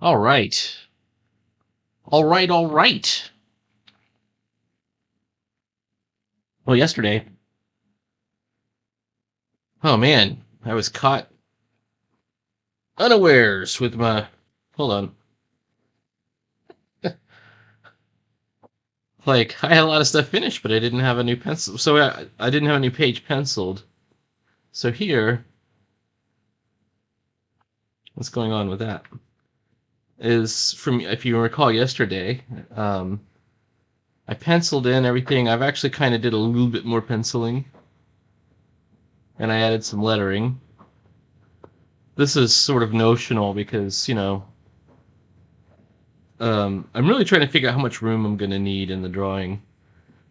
All right. All right, all right. Well, yesterday, oh man, I was caught unawares with my. Hold on. Like, I had a lot of stuff finished, but I didn't have a new pencil. So I didn't have a new page penciled. So here, what's going on with that? Is from, if you recall yesterday, um, I penciled in everything. I've actually kind of did a little bit more penciling, and I added some lettering. This is sort of notional because, I'm really trying to figure out how much room I'm going to need in the drawing.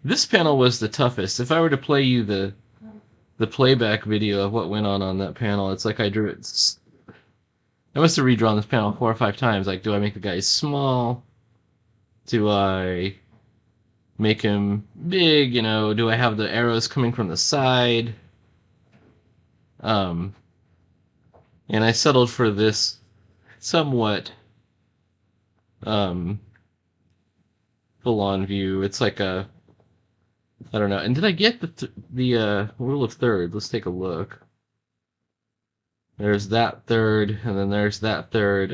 This panel was the toughest. If I were to play you the playback video of what went on that panel, it's like I drew it. I must have redrawn this panel 4 or 5 times. Like, do I make the guy small? Do I make him big? Do I have the arrows coming from the side? Um, and I settled for this somewhat um, full-on view. It's like I don't know. And did I get the rule of thirds? Let's take a look. There's that third, and then there's that third.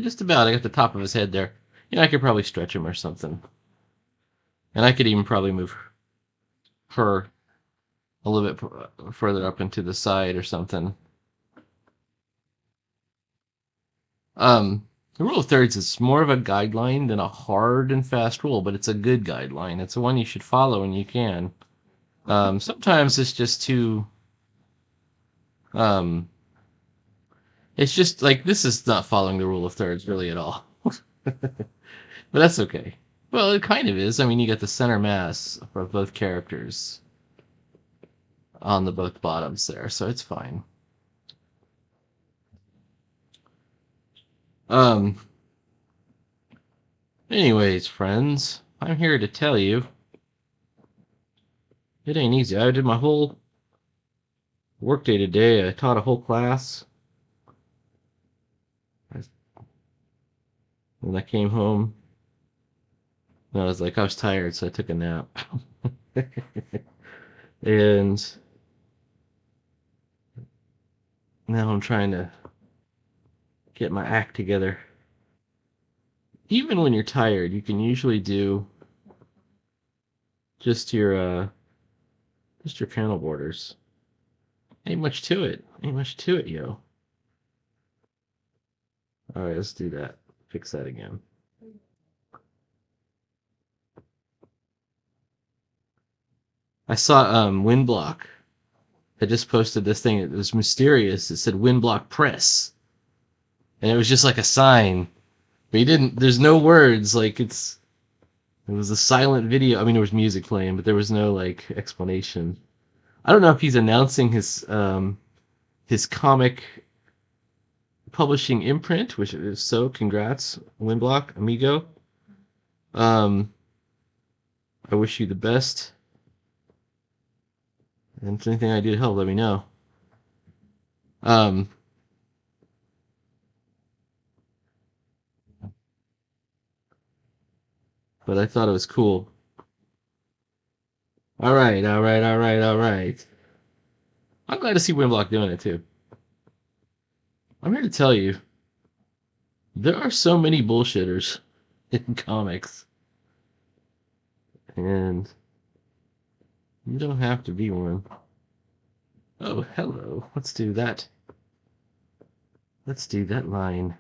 Just about. I got the top of his head there. I could probably stretch him or something. And I could even probably move her a little bit further up into the side or something. The rule of thirds is more of a guideline than a hard and fast rule, but it's a good guideline. It's one you should follow when you can. Sometimes it's just too. Um, it's just like this is not following the rule of thirds really at all. But that's okay. Well, it kind of is. I mean, you get the center mass for both characters on the both bottoms there, so it's fine. Um. Anyways, friends, I'm here to tell you it ain't easy. I did my whole workday today. I taught a whole class. When I came home, and I was tired, so I took a nap. And now I'm trying to get my act together. Even when you're tired, you can usually do just your panel borders. Ain't much to it. Ain't much to it, yo. All right, let's do that. Fix that again. I saw Windblock had just posted this thing. It was mysterious. It said Windblock Press, and it was just like a sign. But he didn't. There's no words. Like it was a silent video. I mean, there was music playing, but there was no like explanation. I don't know if he's announcing his comic publishing imprint, which is so. Congrats, Windblock, amigo. Um, I wish you the best. And if anything I do to help, let me know. Um, but I thought it was cool. All right, all right, all right, all right. I'm glad to see Windblock doing it too. I'm here to tell you, there are so many bullshitters in comics, and you don't have to be one. Oh, hello. Let's do that. Let's do that line.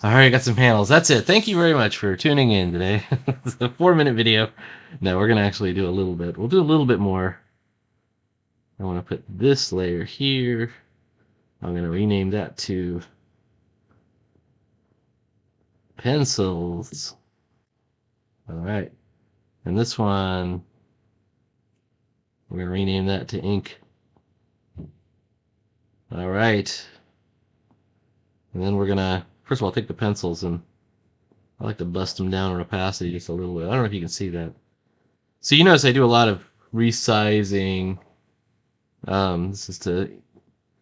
All right, I got some panels. That's it. Thank you very much for tuning in today. It's a 4-minute video. No, we're going to actually do a little bit. We'll do a little bit more. I want to put this layer here. I'm going to rename that to pencils. All right. And this one, we're going to rename that to ink. All right. And then we're going to, first of all, take the pencils and I like to bust them down in opacity just a little bit. I don't know if you can see that. So you notice I do a lot of resizing. This is to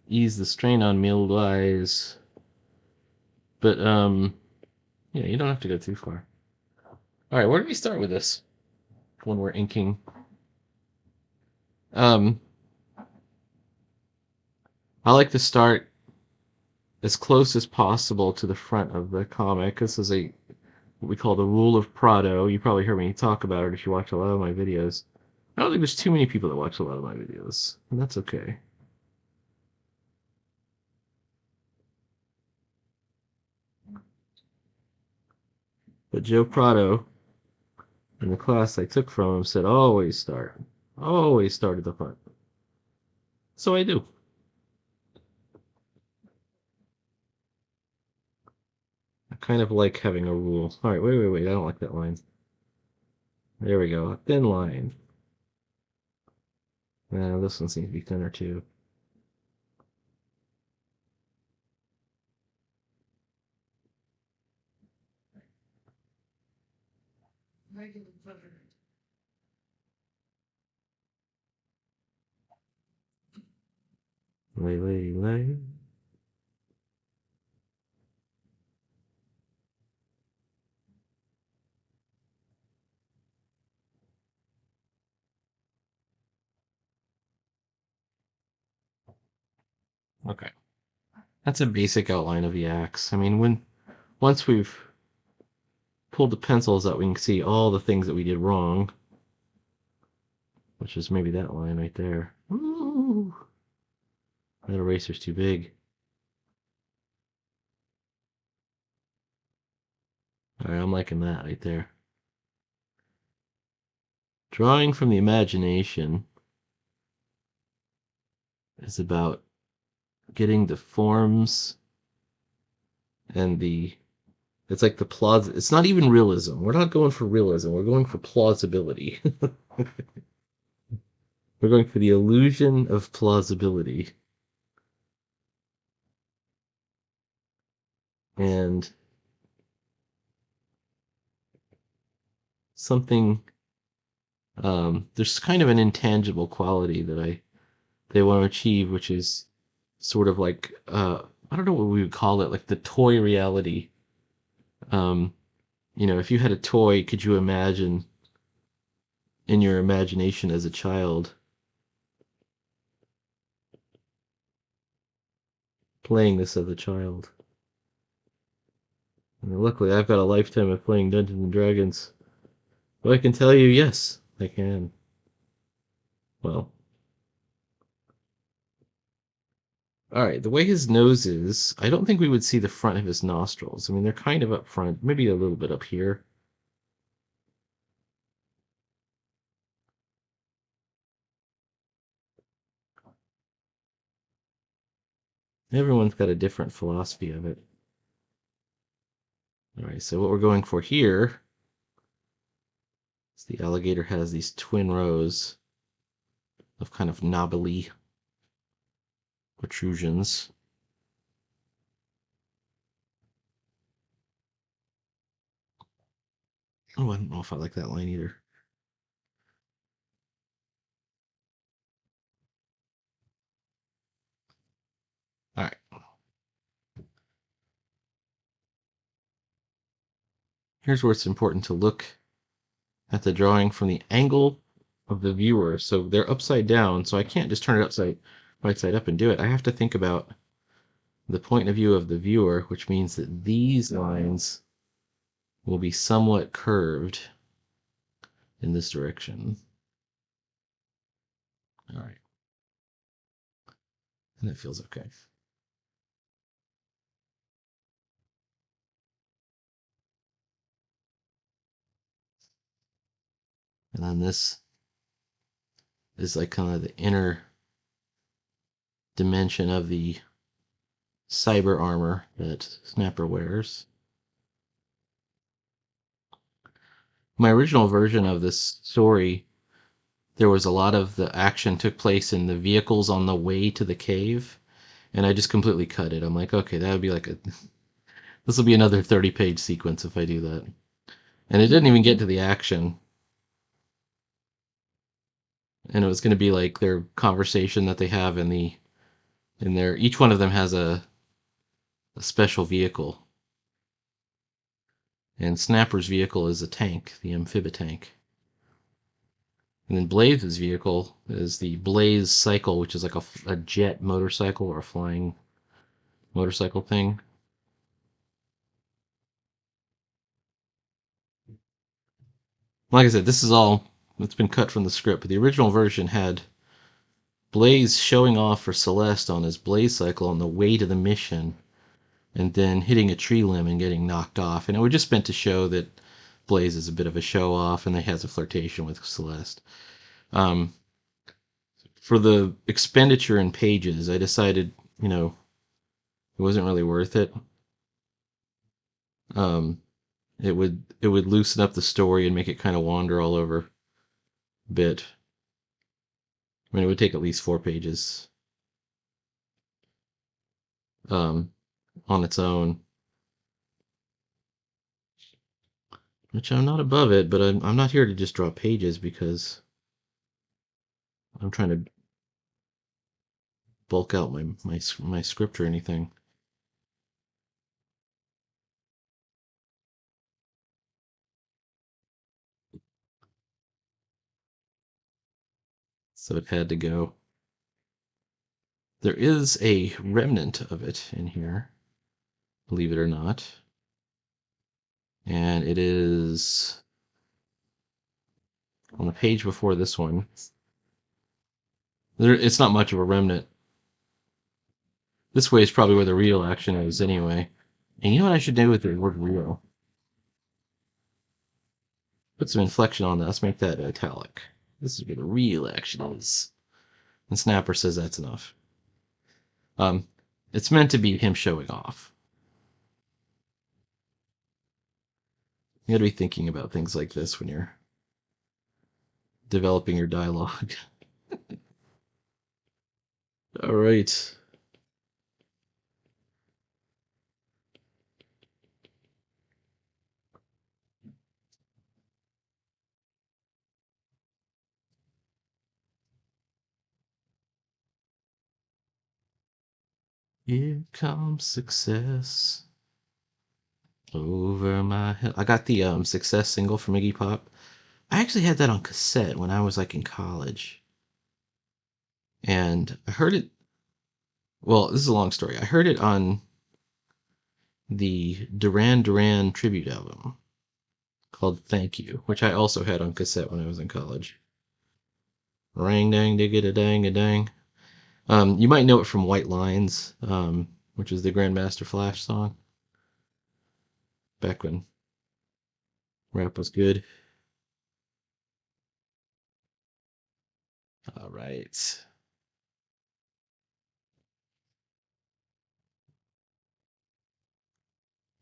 ease the strain on milled eyes. But yeah, you don't have to go too far. All right, where do we start with this when we're inking? Um, I like to start as close as possible to the front of the comic. This is what we call the rule of Prado. You probably heard me talk about it if you watch a lot of my videos. I don't think there's too many people that watch a lot of my videos, and that's okay. But Joe Prado, in the class I took from him, said always start at the front. So I do. I kind of like having a rule. All right, wait. I don't like that line. There we go. A thin line. This one seems to be thinner too. Lay. Okay. That's a basic outline of the axe. I mean, once we've pulled the pencils out, we can see all the things that we did wrong, which is maybe that line right there. Ooh, that eraser's too big. All right, I'm liking that right there. Drawing from the imagination is about getting the forms and it's like it's not even realism. We're not going for realism. We're going for plausibility. We're going for the illusion of plausibility. And something there's kind of an intangible quality that they want to achieve, which is sort of like I don't know what we would call it, like the toy reality. Um, if you had a toy, could you imagine in your imagination as a child playing this as a child? And luckily, I've got a lifetime of playing Dungeons and Dragons. Well, I can tell you, yes, I can. Well, all right. The way his nose is, I don't think we would see the front of his nostrils. I mean, they're kind of up front, maybe a little bit up here. Everyone's got a different philosophy of it. All right, so what we're going for here is the alligator has these twin rows of kind of knobbly protrusions. Oh, I don't know if I like that line either. All right. Here's where it's important to look at the drawing from the angle of the viewer. So they're upside down, so I can't just turn it right side up and do it. I have to think about the point of view of the viewer, which means that these lines will be somewhat curved in this direction. All right. And it feels okay. And then this is like kind of the inner dimension of the cyber armor that Snapper wears. My original version of this story, there was a lot of the action took place in the vehicles on the way to the cave, and I just completely cut it. I'm like, okay, that would be like This will be another 30-page sequence if I do that. And it didn't even get to the action. And it was going to be like their conversation that they have in their each one of them has a special vehicle. And Snapper's vehicle is a tank, the amphibious tank. And then Blaze's vehicle is the Blaze Cycle, which is like a jet motorcycle or a flying motorcycle thing. Like I said, this is all it's been cut from the script, but the original version had Blaze showing off for Celeste on his Blaze Cycle on the way to the mission, and then hitting a tree limb and getting knocked off. And it was just meant to show that Blaze is a bit of a show off and he has a flirtation with Celeste. Um, for the expenditure in pages, I decided, it wasn't really worth it. Um, it would loosen up the story and make it kind of wander all over a bit. I mean, it would take at least 4 pages um, on its own, which I'm not above it, but I'm not here to just draw pages because I'm trying to bulk out my script or anything. So it had to go. There is a remnant of it in here, believe it or not. And it is on the page before this one. It's not much of a remnant. This way is probably where the real action is anyway. And you know what I should do with the word real? Put some inflection on that. Let's make that italic. This is where the real action is. And Snapper says that's enough. Um, it's meant to be him showing off. You gotta be thinking about things like this when you're developing your dialogue. All right. Here comes success over my head. I got the Success single from Iggy Pop. I actually had that on cassette when I was like in college. And I heard it. Well, this is a long story. I heard it on the Duran Duran tribute album called Thank You, which I also had on cassette when I was in college. Rang dang digga da dang a dang. You might know it from White Lines, which is the Grandmaster Flash song back when rap was good. All right.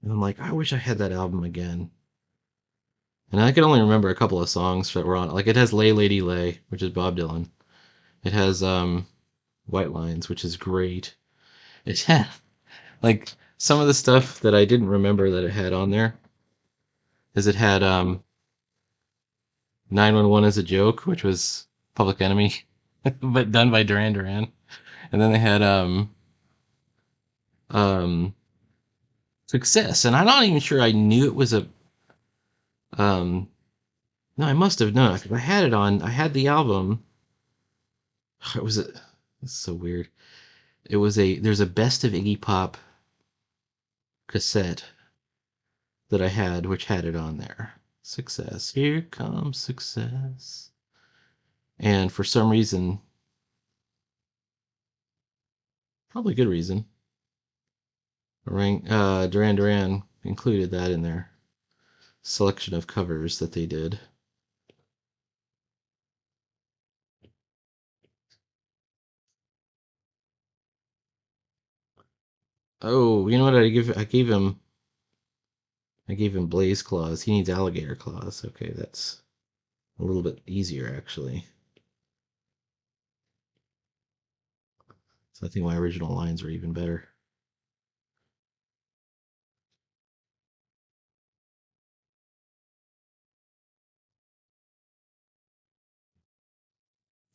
And I'm like, I wish I had that album again. And I can only remember a couple of songs that were on it. Like it has Lay Lady Lay, which is Bob Dylan. It has White Lines, which is great. It had like some of the stuff that I didn't remember that it had on there is it had 911 as a joke, which was Public Enemy, but done by Duran Duran. And then they had um Success, and I'm not even sure I knew it was a um no, I must have known because I had it on. I had the album. It was a. It's so weird. It was a. There's a best of Iggy Pop cassette that I had, which had it on there. Success. Here comes success. And for some reason, probably good reason, Duran Duran included that in their selection of covers that they did. Oh, you know what? I gave him Blaze Claws. He needs Alligator Claws. Okay, that's a little bit easier actually. So I think my original lines were even better.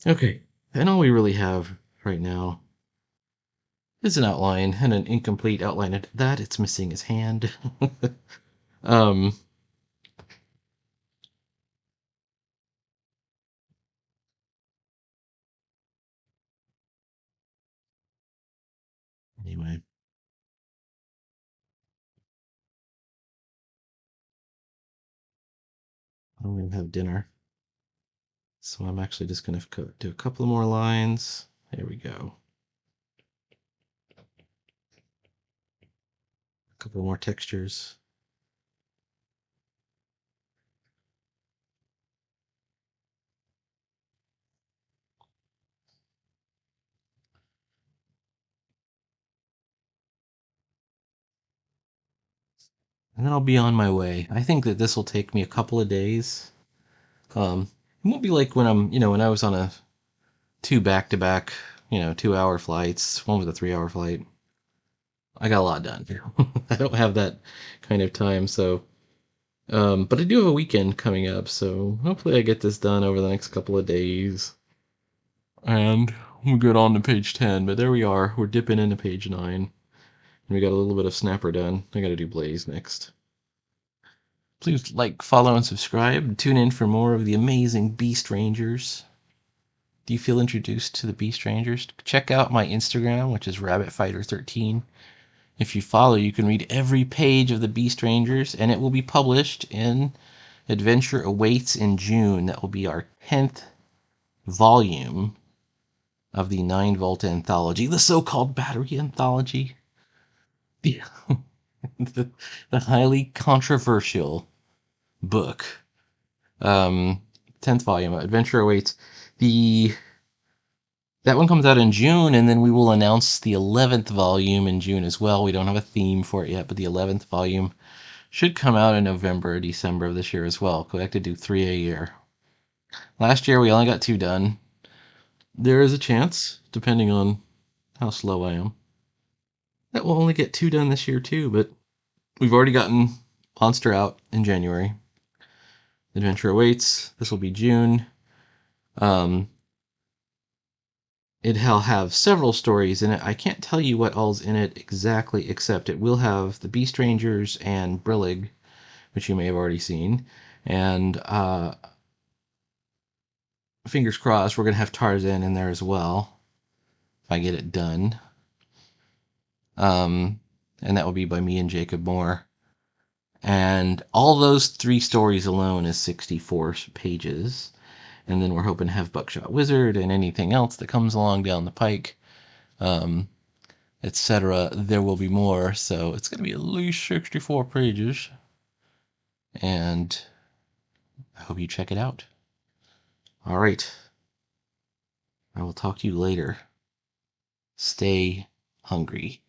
Okay, and all we really have right now is an outline and an incomplete outline. At that, it's missing his hand. um, anyway, I'm gonna have dinner, so I'm actually just gonna do a couple more lines. There we go. A couple more textures. And then I'll be on my way. I think that this will take me a couple of days. It won't be like when when I was on a two back-to-back, 2-hour flights. One was a 3-hour flight. I got a lot done. I don't have that kind of time, so. But I do have a weekend coming up, so hopefully I get this done over the next couple of days. And we'll get on to page 10, but there we are. We're dipping into page 9. And we got a little bit of Snapper done. I gotta do Blaze next. Please like, follow, and subscribe. Tune in for more of the amazing Beast Rangers. Do you feel introduced to the Beast Rangers? Check out my Instagram, which is RabbitFighter13. If you follow, you can read every page of the Beast Rangers, and it will be published in Adventure Awaits in June. That will be our 10th volume of the 9-Volt anthology, the so-called battery anthology. Yeah. the highly controversial book. 10th volume, Adventure Awaits. That one comes out in June, and then we will announce the 11th volume in June as well. We don't have a theme for it yet, but the 11th volume should come out in November or December of this year as well. We like to do 3 a year. Last year we only got 2 done. There is a chance, depending on how slow I am, that we'll only get 2 done this year too, but we've already gotten Monster out in January. Adventure Awaits. This will be June. Um, It'll have several stories in it. I can't tell you what all's in it exactly, except it will have the Beast Rangers and Brillig, which you may have already seen. And fingers crossed, we're going to have Tarzan in there as well, if I get it done. And that will be by me and Jacob Moore. And all those 3 stories alone is 64 pages. And then we're hoping to have Buckshot Wizard and anything else that comes along down the pike, etc. There will be more, so it's going to be at least 64 pages. And I hope you check it out. All right. I will talk to you later. Stay hungry.